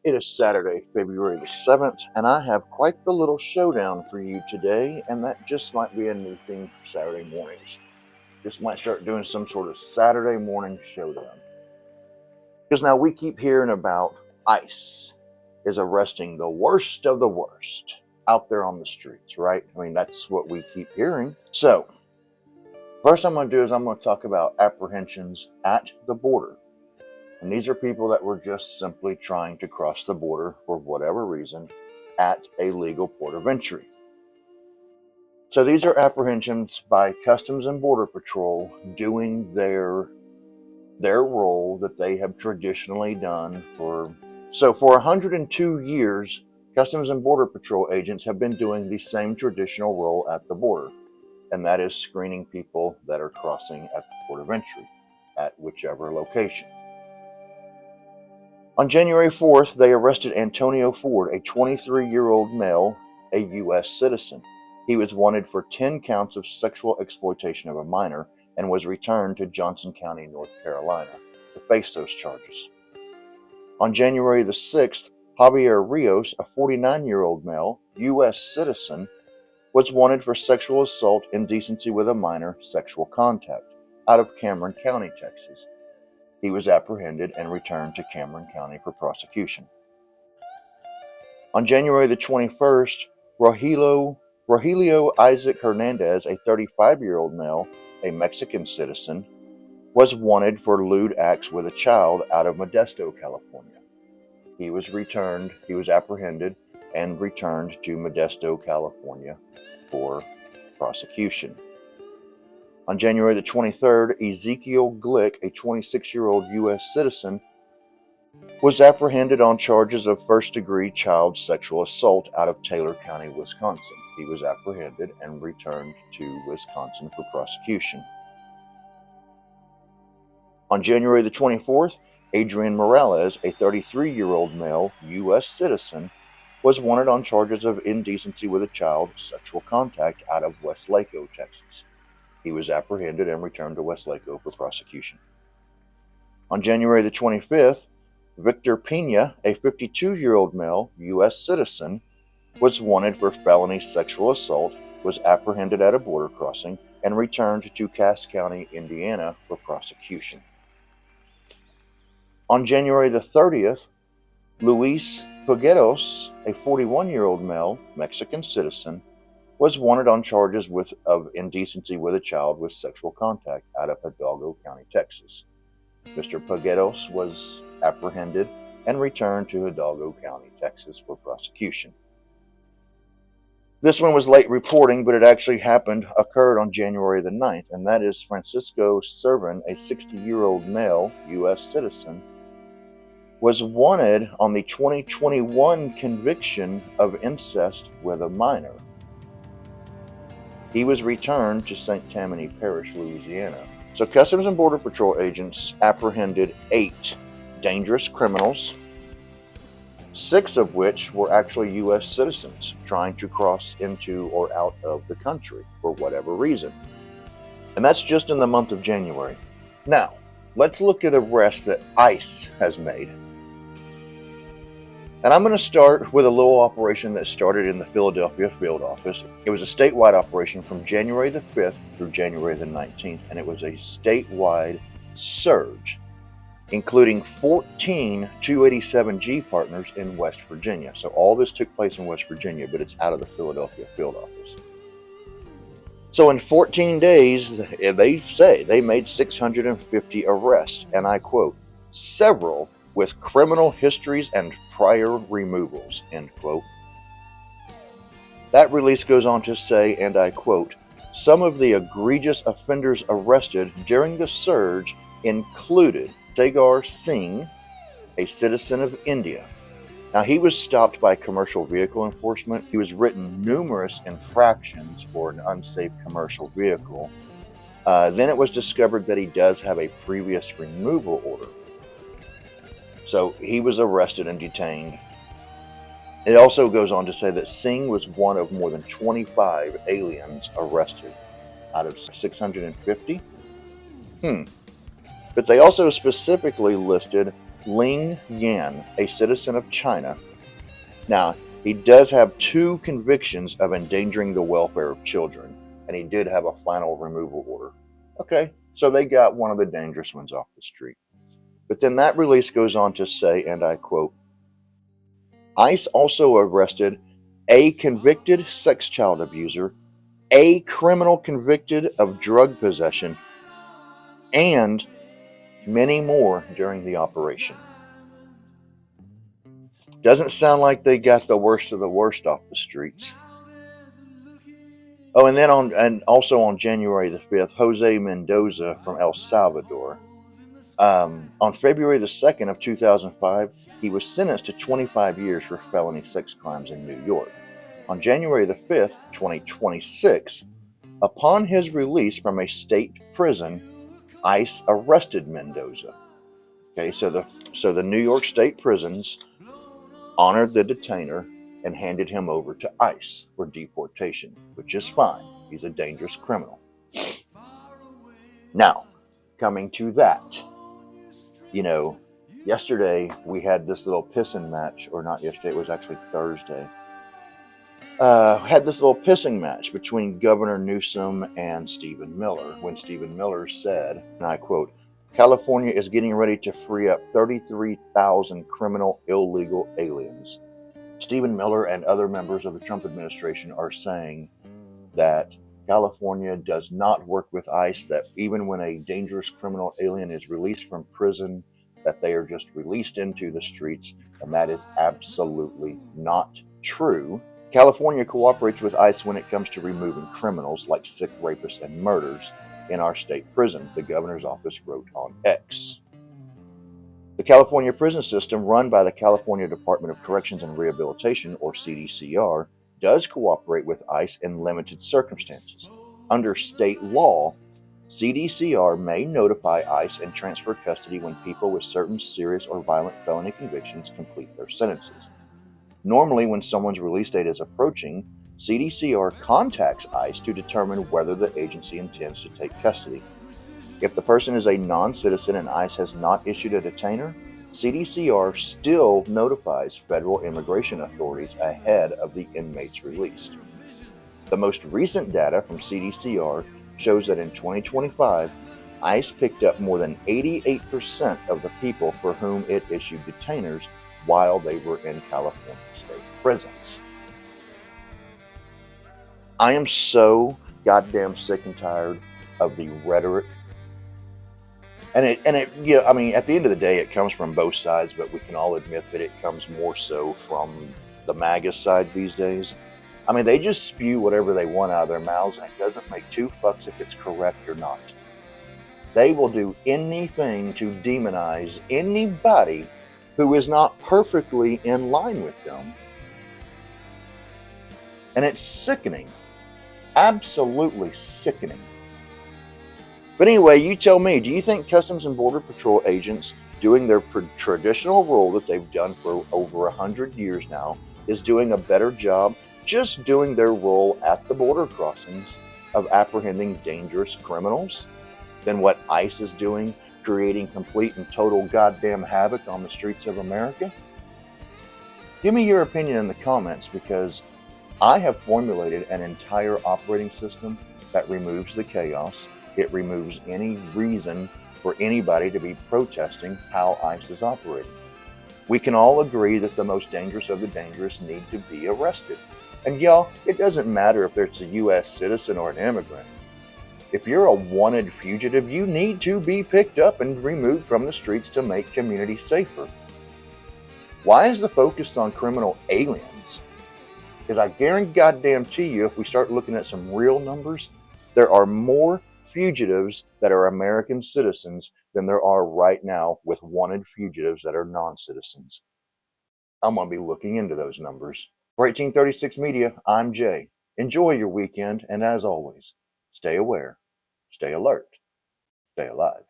It is Saturday, February the 7th, and I have quite the little showdown for you today, and that just might be a new thing for Saturday mornings. Just might start doing some sort of Saturday morning showdown. Because now we keep hearing about ICE is arresting the worst of the worst out there on the streets, right? I mean, that's what we keep hearing. So, first I'm going to do is I'm going to talk about apprehensions at the border. And these are people that were just simply trying to cross the border for whatever reason at a legal port of entry. So these are apprehensions by Customs and Border Patrol doing their role that they have traditionally done for 102 years. Customs and Border Patrol agents have been doing the same traditional role at the border, and that is screening people that are crossing at the port of entry at whichever location. On January 4th, they arrested Antonio Ford, a 23-year-old male, a U.S. citizen. He was wanted for 10 counts of sexual exploitation of a minor and was returned to Johnson County, North Carolina, to face those charges. On January the 6th, Javier Rios, a 49-year-old male, U.S. citizen, was wanted for sexual assault, indecency with a minor, sexual contact, out of Cameron County, Texas. He was apprehended and returned to Cameron County for prosecution. On January the 21st, Rogelio Isaac Hernandez, a 35-year-old male, a Mexican citizen, was wanted for lewd acts with a child out of Modesto, California. He was apprehended and returned to Modesto, California for prosecution. On January the 23rd, Ezekiel Glick, a 26-year-old U.S. citizen, was apprehended on charges of first-degree child sexual assault out of Taylor County, Wisconsin. He was apprehended and returned to Wisconsin for prosecution. On January the 24th, Adrian Morales, a 33-year-old male U.S. citizen, was wanted on charges of indecency with a child, sexual contact out of Westlaco, Texas. He was apprehended and returned to Westlaco for prosecution. On January the 25th, Victor Pena, a 52-year-old male, U.S. citizen, was wanted for felony sexual assault, was apprehended at a border crossing, and returned to Cass County, Indiana for prosecution. On January the 30th, Luis Pugueros, a 41-year-old male, Mexican citizen, was wanted on charges of indecency with a child with sexual contact out of Hidalgo County, Texas. Mr. Pugueros was apprehended and returned to Hidalgo County, Texas for prosecution. This one was late reporting, but it actually occurred on January the 9th, and that is Francisco Servan, a 60-year-old male, U.S. citizen, was wanted on the 2021 conviction of incest with a minor. He was returned to St. Tammany Parish, Louisiana. So Customs and Border Patrol agents apprehended 8 dangerous criminals, 6 of which were actually U.S. citizens trying to cross into or out of the country for whatever reason. And that's just in the month of January. Now, let's look at arrests that ICE has made. And I'm going to start with a little operation that started in the Philadelphia field office. It was a statewide operation from January the 5th through January the 19th, and it was a statewide surge, including 14 287G partners in West Virginia. So all this took place in West Virginia, but it's out of the Philadelphia field office. So in 14 days, they say they made 650 arrests, and I quote, several with criminal histories and prior removals, end quote. That release goes on to say, and I quote, some of the egregious offenders arrested during the surge included Sagar Singh, a citizen of India. Now, he was stopped by commercial vehicle enforcement. He was written numerous infractions for an unsafe commercial vehicle. Then it was discovered that he does have a previous removal order. So he was arrested and detained. It also goes on to say that Singh was one of more than 25 aliens arrested out of 650. But they also specifically listed Ling Yan, a citizen of China. Now, he does have 2 convictions of endangering the welfare of children, and he did have a final removal order. Okay, so they got one of the dangerous ones off the street. But then that release goes on to say, and I quote, ICE also arrested a convicted sex child abuser, a criminal convicted of drug possession, and many more during the operation. Doesn't sound like they got the worst of the worst off the streets. Oh, and also on January the 5th, Jose Mendoza from El Salvador. On February the 2nd of 2005, he was sentenced to 25 years for felony sex crimes in New York. On January the 5th, 2026, upon his release from a state prison, ICE arrested Mendoza. Okay, so the New York State prisons honored the detainer and handed him over to ICE for deportation, which is fine. He's a dangerous criminal. Now, coming to that, yesterday we had this little pissing match, or not yesterday, it was actually Thursday. Had this little pissing match between Governor Newsom and Stephen Miller, when Stephen Miller said, and I quote, California is getting ready to free up 33,000 criminal illegal aliens. Stephen Miller and other members of the Trump administration are saying that California does not work with ICE, that even when a dangerous criminal alien is released from prison, that they are just released into the streets, and that is absolutely not true. California cooperates with ICE when it comes to removing criminals like sick rapists and murderers in our state prison, the governor's office wrote on X. The California prison system, run by the California Department of Corrections and Rehabilitation, or CDCR, does cooperate with ICE in limited circumstances. Under state law, CDCR may notify ICE and transfer custody when people with certain serious or violent felony convictions complete their sentences. Normally, when someone's release date is approaching, CDCR contacts ICE to determine whether the agency intends to take custody. If the person is a non-citizen and ICE has not issued a detainer, CDCR still notifies federal immigration authorities ahead of the inmate's release. The most recent data from CDCR shows that in 2025, ICE picked up more than 88% of the people for whom it issued detainers while they were in California state prisons. I am so goddamn sick and tired of the rhetoric. And at the end of the day, it comes from both sides, but we can all admit that it comes more so from the MAGA side these days. They just spew whatever they want out of their mouths, and it doesn't make 2 fucks if it's correct or not. They will do anything to demonize anybody who is not perfectly in line with them. And it's sickening. Absolutely sickening. But anyway, you tell me, do you think Customs and Border Patrol agents doing their traditional role that they've done for over 100 years now is doing a better job just doing their role at the border crossings of apprehending dangerous criminals than what ICE is doing, creating complete and total goddamn havoc on the streets of America? Give me your opinion in the comments, because I have formulated an entire operating system that removes the chaos. It removes any reason for anybody to be protesting how ICE is operating. We can all agree that the most dangerous of the dangerous need to be arrested. And y'all, it doesn't matter if it's a U.S. citizen or an immigrant. If you're a wanted fugitive, you need to be picked up and removed from the streets to make communities safer. Why is the focus on criminal aliens? Because I guarantee you, if we start looking at some real numbers, there are more fugitives that are American citizens than there are right now with wanted fugitives that are non-citizens. I'm going to be looking into those numbers. For 1836 Media, I'm Jay. Enjoy your weekend, and as always, stay aware, stay alert, stay alive.